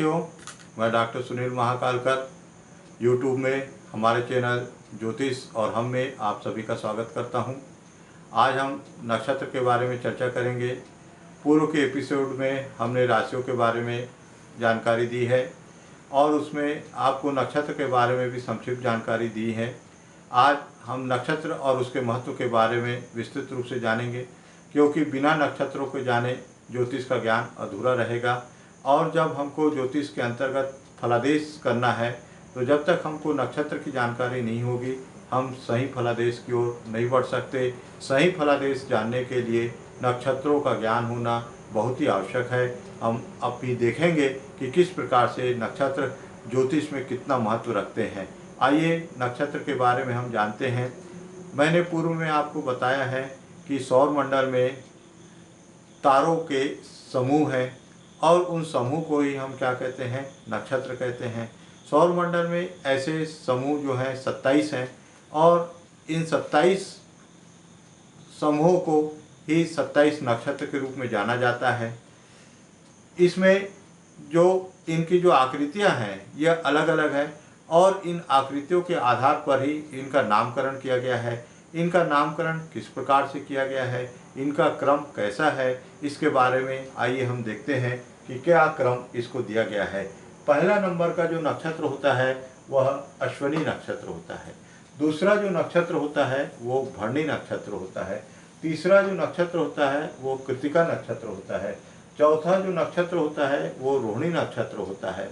साथियों, मैं doctor Sunil Mahakalkar YouTube में हमारे चैनल ज्योतिष और हम में आप सभी का स्वागत करता हूं। आज हम नक्षत्र के बारे में चर्चा करेंगे। पूर्व के एपिसोड में हमने राशियों के बारे में जानकारी दी है और उसमें आपको नक्षत्र के बारे में भी संक्षिप्त जानकारी दी है। आज हम नक्षत्र और उसके महत्व के बारे में विस्तृत रूप से जानेंगे, क्योंकि बिना नक्षत्रों को जाने ज्योतिष का ज्ञान अधूरा रहेगा। और जब हमको ज्योतिष के अंतर्गत फलादेश करना है तो जब तक हमको नक्षत्र की जानकारी नहीं होगी हम सही फलादेश की ओर नहीं बढ़ सकते। सही फलादेश जानने के लिए नक्षत्रों का ज्ञान होना बहुत ही आवश्यक है। हम अब भी देखेंगे कि किस प्रकार से नक्षत्र ज्योतिष में कितना महत्व रखते हैं। आइए नक्षत्र के बारे में हम जानते हैं। मैंने पूर्व में आपको बताया है कि सौर मंडल में तारों के समूह हैं और उन समूह को ही हम क्या कहते हैं, नक्षत्र कहते हैं। सौर मंडल में ऐसे समूह जो हैं 27 हैं और इन 27 समूहों को ही 27 नक्षत्र के रूप में जाना जाता है। इसमें जो इनकी जो आकृतियां हैं यह अलग अलग है और इन आकृतियों के आधार पर ही इनका नामकरण किया गया है। इनका नामकरण किस प्रकार से किया गया है, इनका क्रम कैसा है, इसके बारे में आइए हम देखते हैं कि क्या क्रम इसको दिया गया है। पहला नंबर का जो नक्षत्र होता है वह अश्विनी नक्षत्र होता है। दूसरा जो नक्षत्र होता है वो भरणी नक्षत्र होता है। तीसरा जो नक्षत्र होता है वो कृतिका नक्षत्र होता है। चौथा जो नक्षत्र होता है वो रोहिणी नक्षत्र होता है।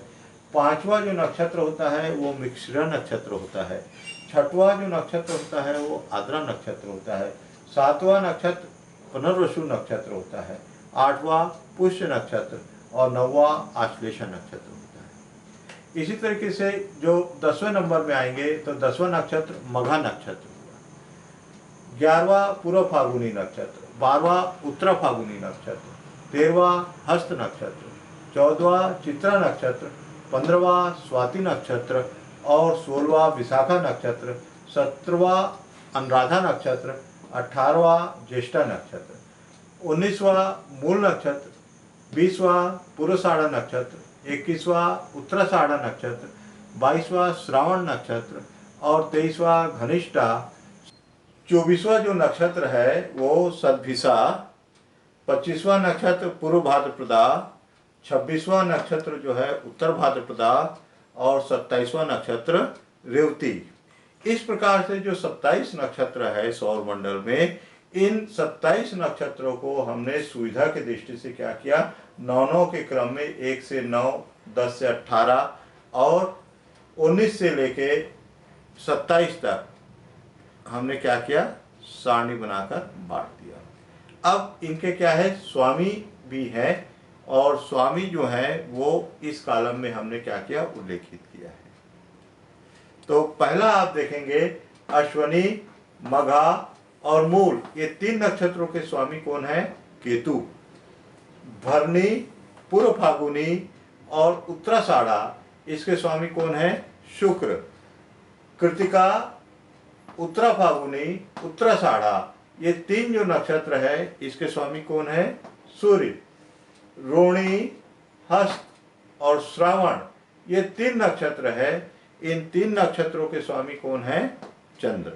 पांचवा जो नक्षत्र होता है वो मृगशिरा नक्षत्र होता है। छठवां जो नक्षत्र होता है वो आद्रा नक्षत्र होता है। सातवां नक्षत्र पुनर्वसु नक्षत्र होता है। आठवां पुष्य नक्षत्र और नौवां आश्लेषा नक्षत्र होता है। इसी तरीके से जो 10वें नंबर में आएंगे तो 10वां नक्षत्र मघा नक्षत्र हुआ। 11वां पूर्व फाल्गुनी नक्षत्र, 12वां उत्तरा फाल्गुनी नक्षत्र, 13वां हस्त नक्षत्र, 14वां चित्रा नक्षत्र, 15वां स्वाति नक्षत्र और 16वां विशाखा नक्षत्र, 17वां अनुराधा नक्षत्र, 18वां ज्येष्ठा नक्षत्र, 19वां मूल नक्षत्र, 20वां पूर्वाषाढ़ा नक्षत्र, 21वां उत्तराषाढ़ा नक्षत्र, 22वां श्रावण नक्षत्र और 23वां घनिष्ठा। 24वां जो नक्षत्र है वो सदभिषा, 25वां नक्षत्र पूर्व भाद्रपदा, 26वां नक्षत्र जो है उत्तर भाद्रपदा और 27वां नक्षत्र रेवती। इस प्रकार से जो 27 नक्षत्र है सौर मंडल में, इन 27 नक्षत्रों को हमने सुविधा की दृष्टि से क्या किया, 9 के क्रम में 1 से 9, 10 से 18 और 19 से लेके 27 तक हमने क्या किया, सारणी बनाकर बांट दिया। अब इनके क्या है, स्वामी भी है और स्वामी जो है वो इस कॉलम में हमने क्या किया, उल्लेखित किया है। तो पहला आप देखेंगे अश्विनी, मघा और मूल, ये 3 नक्षत्रों के स्वामी कौन है, केतु। भरणी, पूर्व फाल्गुनी और उत्तराषाढ़ा, इसके स्वामी कौन है, शुक्र। कृतिका, उत्तरा फाल्गुनी, उत्तराषाढ़ा, ये 3 जो नक्षत्र है इसके स्वामी कौन है, सूर्य। रोहिणी, हस्त और श्रावण, ये 3 नक्षत्र है। इन 3 नक्षत्रों के स्वामी कौन है, चंद्र।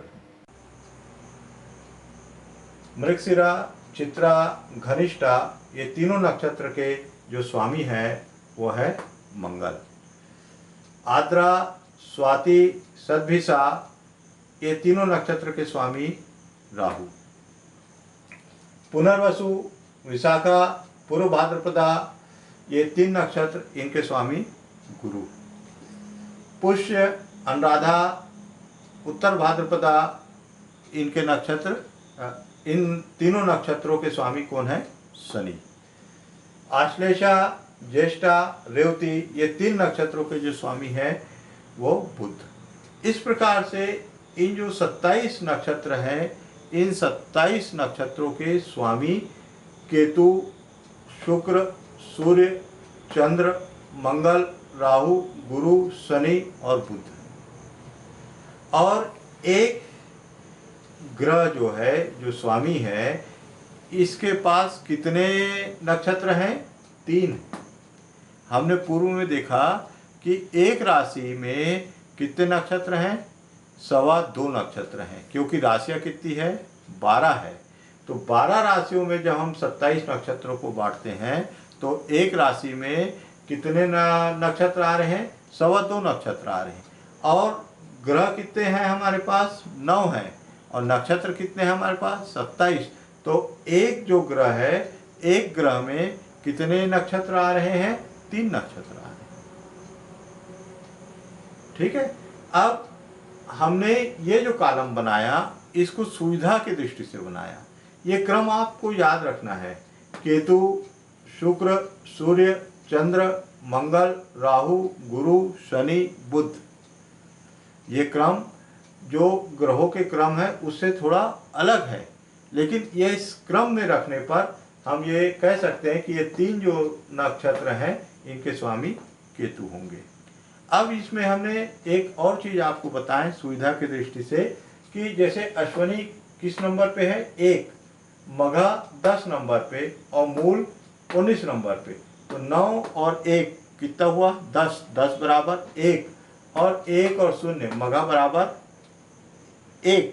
मृगशिरा, चित्रा, घनिष्ठा, ये तीनों नक्षत्र के जो स्वामी हैं वो है मंगल। आद्रा, स्वाति, सदभिषा, ये तीनों नक्षत्र के स्वामी राहु। पुनर्वसु, विशाखा, पूर्व भाद्रपदा, ये 3 नक्षत्र, इनके स्वामी गुरु। पुष्य, अनुराधा, उत्तर भाद्रपदा, इनके नक्षत्र, इन तीनों नक्षत्रों के स्वामी कौन है, शनि। आश्लेषा, ज्येष्ठा, रेवती, ये 3 नक्षत्रों के जो स्वामी हैं वो बुध। इस प्रकार से इन जो 27 नक्षत्र हैं, इन 27 नक्षत्रों के स्वामी केतु, शुक्र, सूर्य, चंद्र, मंगल, राहु, गुरु, शनि और बुध। और एक ग्रह जो है, जो स्वामी है, इसके पास कितने नक्षत्र हैं, 3। हमने पूर्व में देखा कि एक राशि में कितने नक्षत्र हैं, 2.25 नक्षत्र हैं, क्योंकि राशियाँ कितनी है, 12 है। तो 12 राशियों में जब हम 27 नक्षत्रों को बांटते हैं तो एक राशि में कितने नक्षत्र आ रहे हैं, 2.25 नक्षत्र आ रहे हैं। और ग्रह कितने हैं हमारे पास, 9 हैं, और नक्षत्र कितने हैं हमारे पास, 27। तो एक जो ग्रह है, एक ग्रह में कितने नक्षत्र आ रहे हैं, 3 नक्षत्र आ रहे हैं। ठीक है। अब हमने ये जो कॉलम बनाया इसको सुविधा की दृष्टि से बनाया। ये क्रम आपको याद रखना है, केतु, शुक्र, सूर्य, चंद्र, मंगल, राहु, गुरु, शनि, बुध। ये क्रम जो ग्रहों के क्रम है उससे थोड़ा अलग है, लेकिन ये इस क्रम में रखने पर हम ये कह सकते हैं कि ये 3 जो नक्षत्र हैं इनके स्वामी केतु होंगे। अब इसमें हमने एक और चीज आपको बताएं सुविधा की दृष्टि से, कि जैसे अश्वनी किस नंबर पे है, 1, मघा 10 नंबर पे और मूल 19 नंबर पे। तो 9 और 1 कितना हुआ, 10, 10 बराबर 1, और 1 और 0 मघा बराबर 1,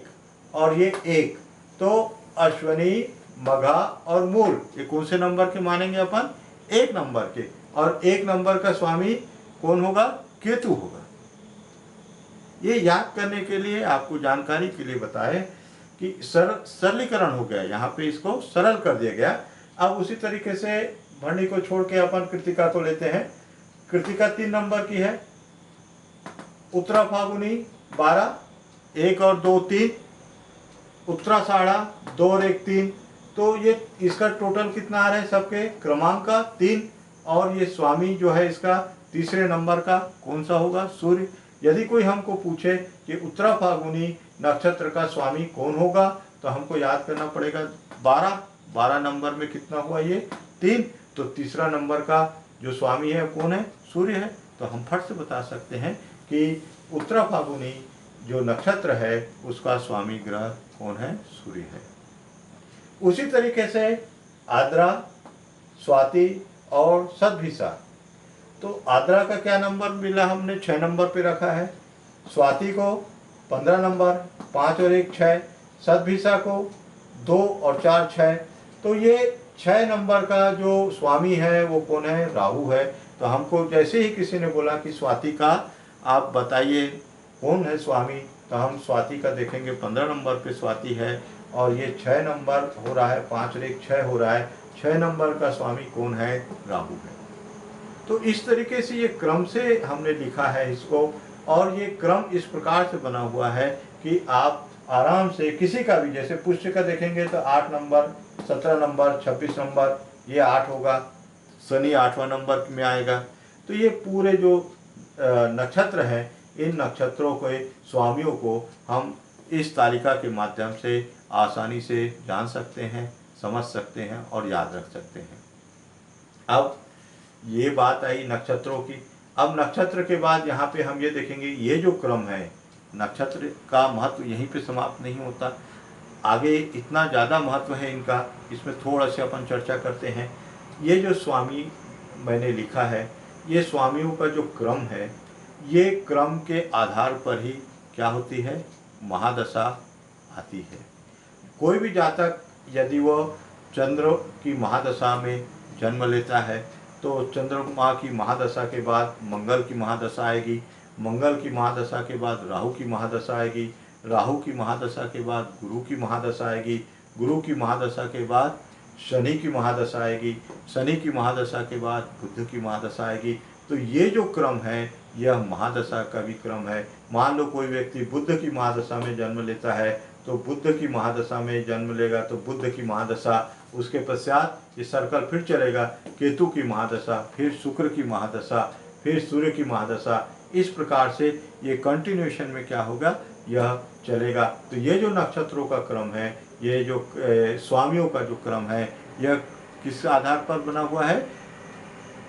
और ये 1। तो अश्वनी, मघा और मूल ये कौन से नंबर के मानेंगे अपन, 1 नंबर के, और 1 नंबर का स्वामी कौन होगा, केतु होगा। ये याद करने के लिए, आपको जानकारी के लिए बताए कि सरलीकरण हो गया, यहाँ पे इसको सरल कर दिया गया। अब उसी तरीके से भरणी को छोड़ के अपन कृतिका को लेते हैं। कृतिका 3 नंबर की है, उत्तरा फागुनी 12, 1 और 2 3, उत्तराषाढ़ा 2 और 1 3। तो ये इसका टोटल कितना आ रहा है, सबके क्रमांक का 3, और ये स्वामी जो है इसका तीसरे नंबर का कौन सा होगा, सूर्य। यदि कोई हमको पूछे कि उत्तरा फागुनी नक्षत्र का स्वामी कौन होगा, तो हमको याद करना पड़ेगा 12 नंबर में कितना हुआ, ये 3। तो तीसरा नंबर का जो स्वामी है कौन है, सूर्य है। तो हम फट से बता सकते हैं कि उत्तरा फागुनी जो नक्षत्र है उसका स्वामी ग्रह कौन है, सूर्य है। उसी तरीके से आद्रा, स्वाति और सदभिषा। तो आद्रा का क्या नंबर मिला, हमने 6 नंबर पे रखा है। स्वाति को 15 नंबर, 5 और 1 6। सदभिषा को 2 और 4 6। तो ये 6 नंबर का जो स्वामी है वो कौन है, राहु है। तो हमको जैसे ही किसी ने बोला कि स्वाति का आप बताइए कौन है स्वामी, तो हम स्वाति का देखेंगे 15 नंबर पे स्वाति है, और ये 6 नंबर हो रहा है, 5 और 1 6 हो रहा है। 6 नंबर का स्वामी कौन है, राहु है। तो इस तरीके से ये क्रम से हमने लिखा है इसको, और ये क्रम इस प्रकार से बना हुआ है कि आप आराम से किसी का भी, जैसे पुष्य का देखेंगे तो 8 नंबर, 17 नंबर, 26 नंबर, ये 8 होगा। शनि 8वां नंबर में आएगा। तो ये पूरे जो नक्षत्र हैं, इन नक्षत्रों के स्वामियों को हम इस तालिका के माध्यम से आसानी से जान सकते हैं, समझ सकते हैं और याद रख सकते हैं। अब ये बात आई नक्षत्रों की। अब नक्षत्र के बाद यहाँ पे हम ये देखेंगे, ये जो क्रम है, नक्षत्र का महत्व यहीं पे समाप्त नहीं होता, आगे इतना ज़्यादा महत्व है इनका, इसमें थोड़ा सा अपन चर्चा करते हैं। ये जो स्वामी मैंने लिखा है, ये स्वामियों का जो क्रम है, ये क्रम के आधार पर ही क्या होती है, महादशा आती है। कोई भी जातक यदि वो चंद्र की महादशा में जन्म लेता है तो चंद्रमा की महादशा के बाद मंगल की महादशा आएगी, मंगल की महादशा के बाद राहु की महादशा आएगी, राहु की महादशा के बाद गुरु की महादशा आएगी, गुरु की महादशा के बाद शनि की महादशा आएगी, शनि की महादशा के बाद बुध की महादशा आएगी। तो ये जो क्रम है यह महादशा का भी क्रम है। मान लो कोई व्यक्ति बुध की महादशा में जन्म लेता है तो बुध की महादशा में जन्म लेगा तो बुध की महादशा, उसके पश्चात ये सर्कल फिर चलेगा, केतु की महादशा, फिर शुक्र की महादशा, फिर सूर्य की महादशा। इस प्रकार से ये कंटिन्यूएशन में क्या होगा, यह चलेगा। तो ये जो नक्षत्रों का क्रम है, ये जो स्वामियों का जो क्रम है, यह किस आधार पर बना हुआ है,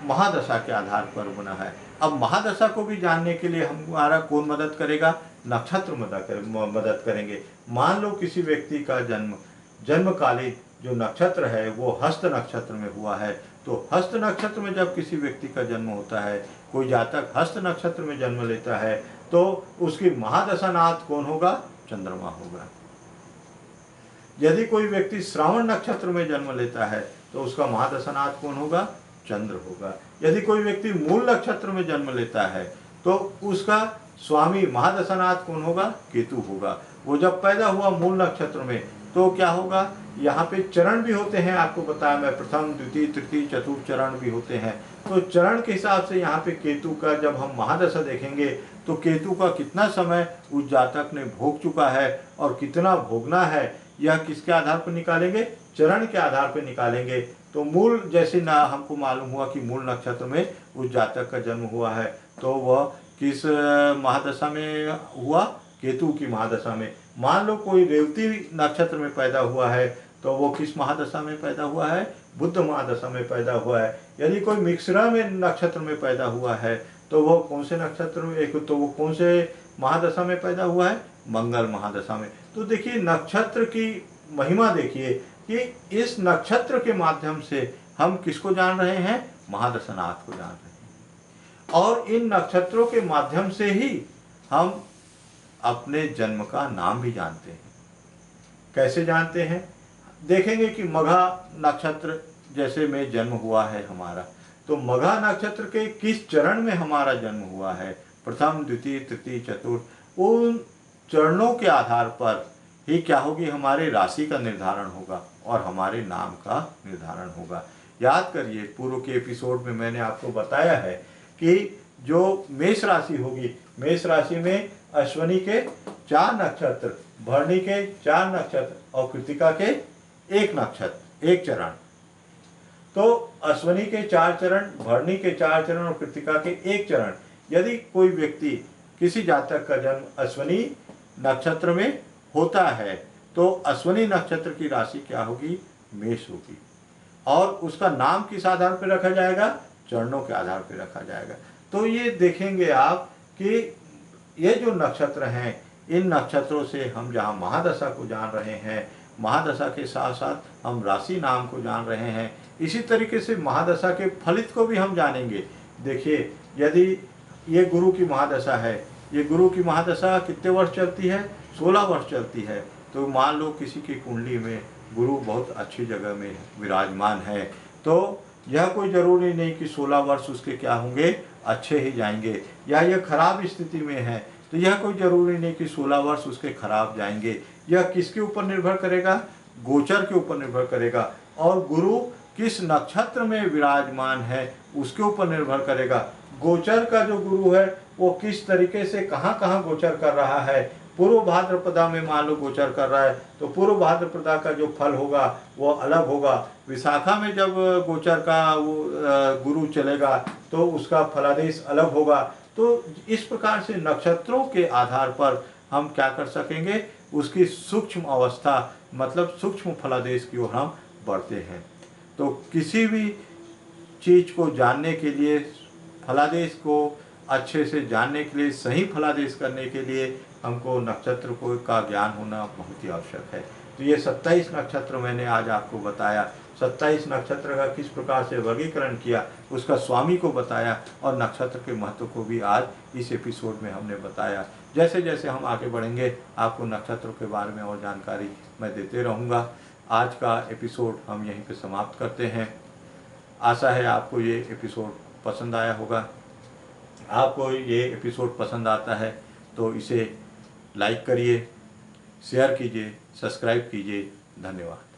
महादशा के आधार पर बना है। अब महादशा को भी जानने के लिए हमारा कौन मदद करेगा, नक्षत्र मदद करेंगे। मान लो किसी व्यक्ति का जन्मकालीन जो नक्षत्र है वो हस्त नक्षत्र में हुआ है, तो हस्त नक्षत्र में जब किसी व्यक्ति का जन्म होता है, कोई जातक हस्त नक्षत्र में जन्म लेता है, तो उसकी महादशानाथ कौन होगा? चंद्रमा होगा। यदि कोई व्यक्ति श्रावण नक्षत्र में जन्म लेता है तो उसका महादशानाथ कौन होगा? चंद्र होगा। यदि कोई व्यक्ति मूल नक्षत्र में जन्म लेता है तो उसका स्वामी महादशानाथ कौन होगा? केतु होगा। वो जब पैदा हुआ मूल नक्षत्र में तो क्या होगा? यहाँ पे चरण भी होते हैं, आपको बताया मैं, प्रथम द्वितीय तृतीय चतुर्थ चरण भी होते हैं। तो चरण के हिसाब से यहाँ पे केतु का जब हम महादशा देखेंगे तो केतु का कितना समय उस जातक ने भोग चुका है और कितना भोगना है, यह किसके आधार पर निकालेंगे? चरण के आधार पर निकालेंगे। तो मूल, जैसे ना हमको मालूम हुआ कि मूल नक्षत्र में उस जातक का जन्म हुआ है, तो वह किस महादशा में हुआ? केतु की महादशा में। मान लो कोई रेवती नक्षत्र में पैदा हुआ है तो वो किस महादशा में पैदा हुआ है? बुध महादशा में पैदा हुआ है। यदि कोई मिश्रा में नक्षत्र में पैदा हुआ है तो वो कौन से नक्षत्र में, एक तो वो कौन से महादशा में पैदा हुआ है? मंगल महादशा में। तो देखिए नक्षत्र की महिमा देखिए कि इस नक्षत्र के माध्यम से हम किसको जान रहे हैं? महादशानाथ को जान रहे हैं। और इन नक्षत्रों के माध्यम से ही हम अपने जन्म का नाम भी जानते हैं। कैसे जानते हैं? देखेंगे कि मघा नक्षत्र जैसे में जन्म हुआ है हमारा, तो मघा नक्षत्र के किस चरण में हमारा जन्म हुआ है, प्रथम द्वितीय तृतीय चतुर्थ, उन चरणों के आधार पर ही क्या होगी? हमारे राशि का निर्धारण होगा और हमारे नाम का निर्धारण होगा। याद करिए, पूर्व के एपिसोड में मैंने आपको बताया है कि जो मेष राशि होगी, मेष राशि में अश्विनी के 4 नक्षत्र, भरणी के 4 नक्षत्र और कृतिका के 1 नक्षत्र, 1 चरण। तो अश्विनी के 4 चरण, भरणी के 4 चरण और कृतिका के 1 चरण। यदि कोई व्यक्ति, किसी जातक का जन्म अश्विनी नक्षत्र में होता है तो अश्विनी नक्षत्र की राशि क्या होगी? मेष होगी। और उसका नाम किस आधार पर रखा जाएगा? चरणों के आधार पर रखा जाएगा। तो ये देखेंगे आप कि ये जो नक्षत्र हैं, इन नक्षत्रों से हम जहाँ महादशा को जान रहे हैं, महादशा के साथ साथ हम राशि नाम को जान रहे हैं, इसी तरीके से महादशा के फलित को भी हम जानेंगे। देखिए, यदि ये गुरु की महादशा है, ये गुरु की महादशा कितने वर्ष चलती है? 16 वर्ष चलती है। तो मान लो किसी की कुंडली में गुरु बहुत अच्छी जगह में विराजमान है, तो यह कोई ज़रूरी नहीं कि 16 वर्ष उसके क्या होंगे? अच्छे ही जाएंगे। या यह खराब स्थिति में है तो यह कोई ज़रूरी नहीं कि 16 वर्ष उसके खराब जाएंगे। यह किसके ऊपर निर्भर करेगा? गोचर के ऊपर निर्भर करेगा। और गुरु किस नक्षत्र में विराजमान है उसके ऊपर निर्भर करेगा। गोचर का जो गुरु है वो किस तरीके से कहाँ कहाँ गोचर कर रहा है। पूर्व भाद्रपदा में मान लो गोचर कर रहा है तो पूर्व भाद्रपदा का जो फल होगा वो अलग होगा। विशाखा में जब गोचर का वो गुरु चलेगा तो उसका फलादेश अलग होगा। तो इस प्रकार से नक्षत्रों के आधार पर हम क्या कर सकेंगे? उसकी सूक्ष्म अवस्था, मतलब सूक्ष्म फलादेश की ओर हम बढ़ते हैं। तो किसी भी चीज़ को जानने के लिए, फलादेश को अच्छे से जानने के लिए, सही फलादेश करने के लिए हमको नक्षत्र को का ज्ञान होना बहुत ही आवश्यक है। तो ये 27 नक्षत्र मैंने आज आपको बताया। 27 नक्षत्र का किस प्रकार से वर्गीकरण किया, उसका स्वामी को बताया और नक्षत्र के महत्व को भी आज इस एपिसोड में हमने बताया। जैसे जैसे हम आगे बढ़ेंगे आपको नक्षत्रों के बारे में और जानकारी मैं देते रहूँगा। आज का एपिसोड हम यहीं पे समाप्त करते हैं। आशा है आपको ये एपिसोड पसंद आया होगा। आपको ये एपिसोड पसंद आता है तो इसे लाइक करिए, शेयर कीजिए, सब्सक्राइब कीजिए। धन्यवाद।